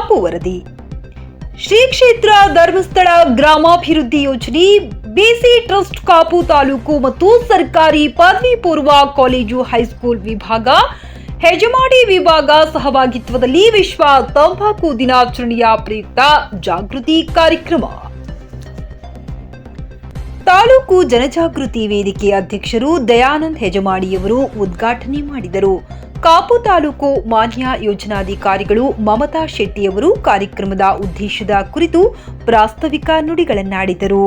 ಬಾಬು ವರದಿ. ಶ್ರೀ ಕ್ಷೇತ್ರ ಧರ್ಮಸ್ಥಳ ಗ್ರಾಮಾಭಿವೃದ್ಧಿ ಯೋಜನೆ, ಬಿಸಿ ಟ್ರಸ್ಟ್ ಕಾಪು ತಾಲೂಕು ಮತ್ತು ಸರ್ಕಾರಿ ಪದವಿ ಪೂರ್ವ ಕಾಲೇಜು ಹೈಸ್ಕೂಲ್ ವಿಭಾಗ, ಹೆಜಮಾಡಿ ವಿಭಾಗ ಸಹಭಾಗಿತ್ವದಲ್ಲಿ ವಿಶ್ವ ತಂಬಾಕು ದಿನಾಚರಣೆಯ ಪ್ರಯುಕ್ತ ಜಾಗೃತಿ ಕಾರ್ಯಕ್ರಮ. ತಾಲೂಕು ಜನಜಾಗೃತಿ ವೇದಿಕೆ ಅಧ್ಯಕ್ಷರು ದಯಾನಂದ್ ಹೆಜಮಾಡಿಯವರು ಉದ್ಘಾಟನೆ ಮಾಡಿದರು. ಕಾಪು ತಾಲೂಕು ಮಾನ್ಯ ಯೋಜನಾಧಿಕಾರಿಗಳು ಮಮತಾ ಶೆಟ್ಟಿಯವರು ಕಾರ್ಯಕ್ರಮದ ಉದ್ದೇಶದ ಕುರಿತು ಪ್ರಾಸ್ತಾವಿಕ ನುಡಿಗಳನ್ನಾಡಿದರು.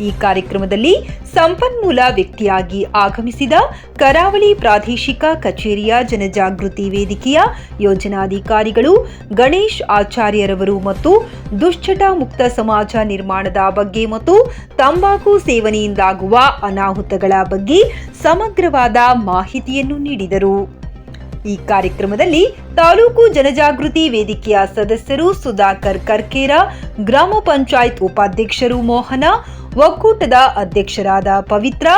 ಈ ಕಾರ್ಯಕ್ರಮದಲ್ಲಿ ಸಂಪನ್ಮೂಲ ವ್ಯಕ್ತಿಯಾಗಿ ಆಗಮಿಸಿದ ಕರಾವಳಿ ಪ್ರಾದೇಶಿಕ ಕಚೇರಿಯ ಜನಜಾಗೃತಿ ವೇದಿಕೆಯ ಯೋಜನಾಧಿಕಾರಿಗಳು ಗಣೇಶ್ ಆಚಾರ್ಯರವರು ಮತ್ತು ದುಶ್ಚಟ ಮುಕ್ತ ಸಮಾಜ ನಿರ್ಮಾಣದ ಬಗ್ಗೆ ಮತ್ತು ತಂಬಾಕು ಸೇವನೆಯಿಂದಾಗುವ ಅನಾಹುತಗಳ ಬಗ್ಗೆ ಸಮಗ್ರವಾದ ಮಾಹಿತಿಯನ್ನು ನೀಡಿದರು. ಈ ಕಾರ್ಯಕ್ರಮದಲ್ಲಿ ತಾಲೂಕು ಜನಜಾಗೃತಿ ವೇದಿಕೆಯ ಸದಸ್ಯರು ಸುಧಾಕರ್ ಕರ್ಕೇರ, ಗ್ರಾಮ ಪಂಚಾಯತ್ ಉಪಾಧ್ಯಕ್ಷರು ಮೋಹನ, ಒಕ್ಕೂಟದ ಅಧ್ಯಕ್ಷರಾದ ಪವಿತ್ರ,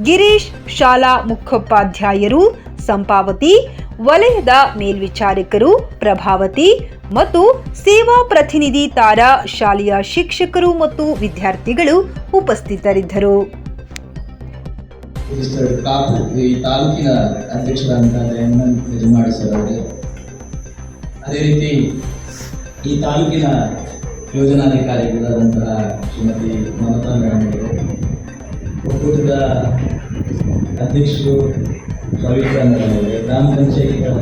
ಗಿರೀಶ್, ಶಾಲಾ ಮುಖ್ಯೋಪಾಧ್ಯಾಯರು ಸಂಪಾವತಿ, ವಲಯದ ಮೇಲ್ವಿಚಾರಕರು ಪ್ರಭಾವತಿ ಮತ್ತು ಸೇವಾ ಪ್ರತಿನಿಧಿ ತಾರಾ, ಶಾಲೆಯ ಶಿಕ್ಷಕರು ಮತ್ತು ವಿದ್ಯಾರ್ಥಿಗಳು ಉಪಸ್ಥಿತರಿದ್ದರು. ಈ ತಾಲೂಕಿನ ಅಧ್ಯಕ್ಷರಾದಂತಹ ದಯಾನಂದ್ ಹೆಜಮಾಡಿ ಸರ್ ಅವರಿಗೆ, ಅದೇ ರೀತಿ ಈ ತಾಲೂಕಿನ ಯೋಜನಾಧಿಕಾರಿಗಳಾದಂತಹ ಶ್ರೀಮತಿ ಮಮತಾ ಮೇಡಮ್ ಅವರಿಗೆ, ಒಕ್ಕೂಟದ ಅಧ್ಯಕ್ಷರು ಪವಿತ್ರ ಮೇಡಮ್ ಅವರಿಗೆ, ಗ್ರಾಮ ಪಂಚಾಯತಿಗಳ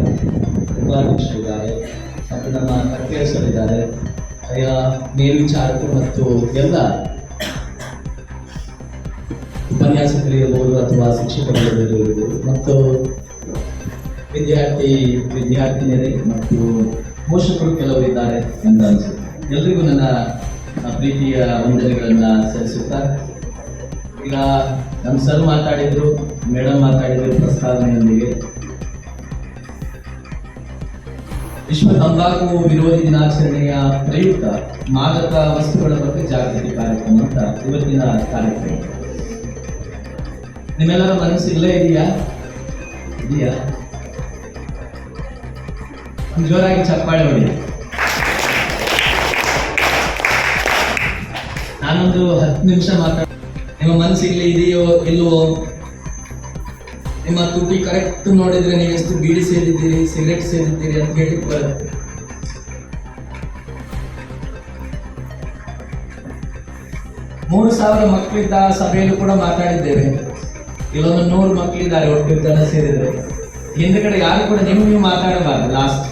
ಉಪಾಧ್ಯಕ್ಷರಿದ್ದಾರೆ ಮತ್ತು ನಮ್ಮ ಕರ್ಕೇರ ಸರ್ ಇದ್ದಾರೆ, ಮೇಲ್ವಿಚಾರಕರು ಮತ್ತು ಎಲ್ಲ ಉಪನ್ಯಾಸಕರಿರ್ಬೋದು ಅಥವಾ ಶಿಕ್ಷಕರಿರ್ಬೋದು ಮತ್ತು ವಿದ್ಯಾರ್ಥಿನಿಯರೇ ಮತ್ತು ಪೋಷಕರು ಕೆಲವರು ಇದ್ದಾರೆ ಅಂತ ಅನಿಸುತ್ತೆ. ಎಲ್ರಿಗೂ ನನ್ನ ಪ್ರೀತಿಯ ವಂದನೆಗಳನ್ನು ಸಲ್ಲಿಸುತ್ತಾ, ಈಗ ನಮ್ಮ ಸರ್ ಮಾತಾಡಿದ್ರು, ಮೇಡಮ್ ಮಾತಾಡಿದ್ರು ಪ್ರಸ್ತಾವನೆಯೊಂದಿಗೆ. ವಿಶ್ವ ತಂಬಾಕು ವಿರೋಧಿ ದಿನಾಚರಣೆಯ ಪ್ರಯುಕ್ತ ಮಾದಕ ವಸ್ತುಗಳ ಬಗ್ಗೆ ಜಾಗೃತಿ ಕಾರ್ಯಕ್ರಮ ಅಂತ ಇವತ್ತಿನ ಕಾರ್ಯಕ್ರಮ. ನಿಮ್ಮೆಲ್ಲರ ಮನಸ್ಸಿಲ್ಲೇ ಇದೆಯಾ? ಜೋರಾಗಿ ಚಪ್ಪಾಳೆ ಹೊಡಿ. ನಾನೊಂದು 10 ನಿಮಿಷ ನಿಮ್ಮ ಮನಸ್ಸಿಗೆ ಇದೆಯೋ ಇಲ್ಲವೋ? ನಿಮ್ಮ ತುಟಿ ಕರೆಕ್ಟ್ ನೋಡಿದ್ರೆ ನೀವು ಎಷ್ಟು ಬೀಡಿ ಸೇದಿದ್ದೀರಿ, ಸಿಗರೆಟ್ ಸೇದಿದ್ದೀರಿ ಅಂತ ಹೇಳಿ ಬರುತ್ತೆ. ಮೂರು 3000 ಮಕ್ಕಳಿದ್ದ ಸಭೆಯಲ್ಲೂ ಕೂಡ ಮಾತಾಡಿದ್ದೇವೆ. ಇಲ್ಲೊಂದು 100 ಮಕ್ಕಳಿದ್ದಾರೆ ಒಟ್ಟು ಜನ ಸೇರಿದ್ರೆ. ಹಿಂದ್ಗಡೆ ಯಾರು ಕೂಡ ನೀವು ಮಾತಾಡಬಾರ್ದು. ಲಾಸ್ಟ್